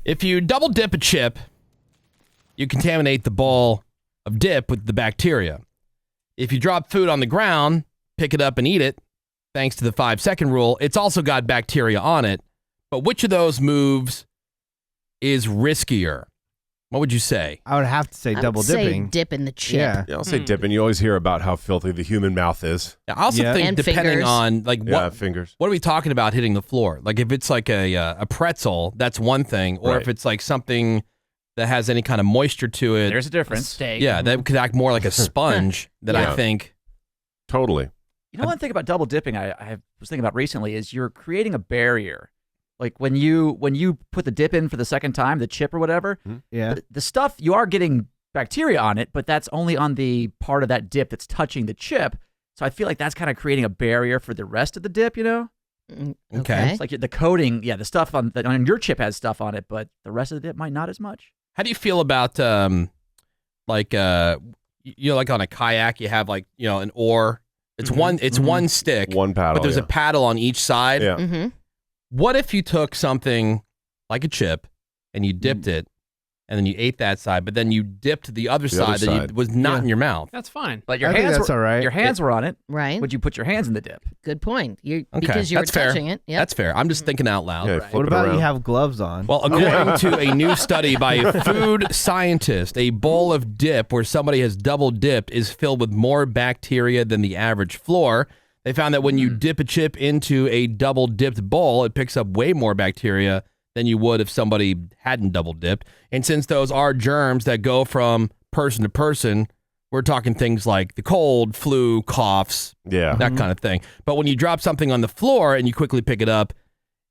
If you double dip a chip, you contaminate the bowl of dip with the bacteria. If you drop food on the ground, pick it up and eat it, thanks to the 5-second rule, it's also got bacteria on it. But which of those moves is riskier? What would you say? I would have to say double dipping. Say dip in the chip. Yeah. Yeah, I'll say dipping. You always hear about how filthy the human mouth is. I also think And depending fingers. on like Yeah, fingers. what are we talking about hitting the floor? Like if it's like a pretzel, that's one thing, or Right. if it's like something that has any kind of moisture to it. There's a difference. Steak. Yeah, that could act more like a sponge that Yeah. I think. Totally. You know, one thing about double dipping I was thinking about recently is you're creating a barrier. Like when you put the dip in for the second time, the chip or whatever, Yeah. the stuff, you are getting bacteria on it, but that's only on the part of that dip that's touching the chip. So I feel like that's kind of creating a barrier for the rest of the dip, you know? Okay. It's like the coating, the stuff on your chip has stuff on it, but the rest of the dip might not as much. How do you feel about like like on a kayak you have like an oar? It's one stick, One paddle. but there's yeah. a paddle on each side. Yeah. Mm-hmm. What if you took something like a chip and you dipped it, and then you ate that side, but then you dipped the other The other side that side. was not in your mouth? That's fine. But your I think hands that's were all right. Your hands were on it. Right. Would you put your hands in the dip? Good point. Okay, Because you were that's fair. touching it. Yep. That's fair. I'm just thinking out loud. Yeah, flip What it about around. you have gloves on? Well, according to a new study by a food scientist, a bowl of dip where somebody has double dipped is filled with more bacteria than the average floor. They found that when you dip a chip into a double dipped bowl, it picks up way more bacteria than you would if somebody hadn't double dipped. And since those are germs that go from person to person, we're talking things like the cold, flu, coughs, Yeah. that kind of thing. But when you drop something on the floor and you quickly pick it up,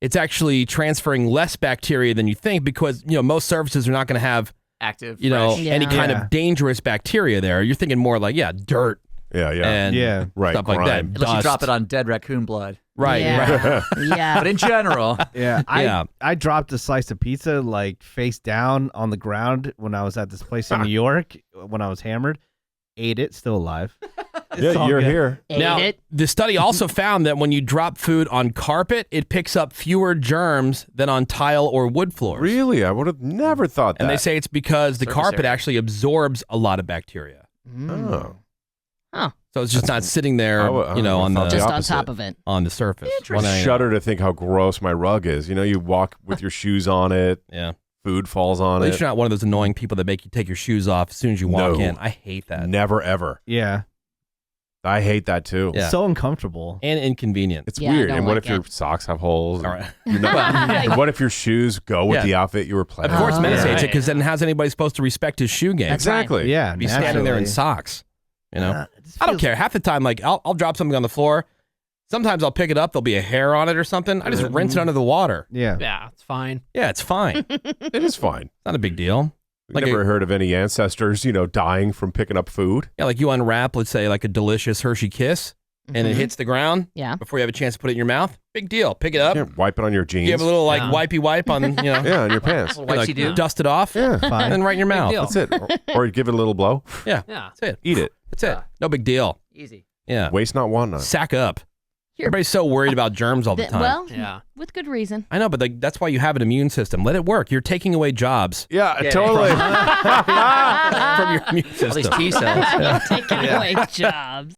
it's actually transferring less bacteria than you think because, most surfaces are not going to have, Active. any Yeah. kind Yeah. of dangerous bacteria there. You're thinking more like, dirt Yeah. Yeah. and Yeah. Right, stuff like that. grime. Unless you Dust. drop it on dead raccoon blood. Right, Yeah. right. Yeah. But in general, Yeah, Yeah. I dropped a slice of pizza like face down on the ground when I was at this place in New York when I was hammered. Ate it, still alive. It's Yeah, all you're good. here. Ate Now, it. the study also found that when you drop food on carpet, it picks up fewer germs than on tile or wood floors. Really? I would have never thought that. And they say it's because the Surface carpet area. actually absorbs a lot of bacteria. Oh. So it's just not sitting there, I would- I would on have thought the Just on opposite. top of it. on the surface. I shudder to think how gross my rug is. You walk with your shoes on it. Yeah. Food falls on At least it. you're not one of those annoying people that make you take your shoes off as soon as you walk No. in. I hate that. Never ever. Yeah, I hate that too. Yeah. so uncomfortable. And inconvenient. It's Yeah, I weird. don't And what like if your it. socks have holes? All right. You're not- What if your shoes go with Yeah. the outfit you were planning? Of course, Oh, Menace hates it right. because then how's anybody supposed to respect his shoe game? That's right. Exactly. Yeah, Be standing there in naturally. socks. It just I don't feels- care. Half the time, like I'll drop something on the floor. Sometimes I'll pick it up. There'll be a hair on it or something. I just rinse it under the water. Yeah, Yeah, it's fine. Yeah, it's fine. It's It is fine. not a big deal. We've Like never a- heard of any ancestors, dying from picking up food. Yeah, like you unwrap, let's say, like a delicious Hershey Kiss, and it hits the ground Yeah. before you have a chance to put it in your mouth. Big deal. Pick it up. Yeah, wipe it on your jeans. You have a little like Yeah. wipey wipe on, yeah, on your pants. Wipesy like do. dust it off, Yeah, fine. and then right in your mouth. deal. that's it. Or give it a little blow. Yeah, Yeah. that's it. Eat it. That's it. No big deal. Easy. Yeah. Waste not, want not. Sack up. Here. Everybody's so worried about germs all the time. Well, Yeah. with good reason. I know, but like, that's why you have an immune system. Let it work. You're taking away jobs Yeah, Yeah. totally. from your immune All these system. T cells. Taking away jobs.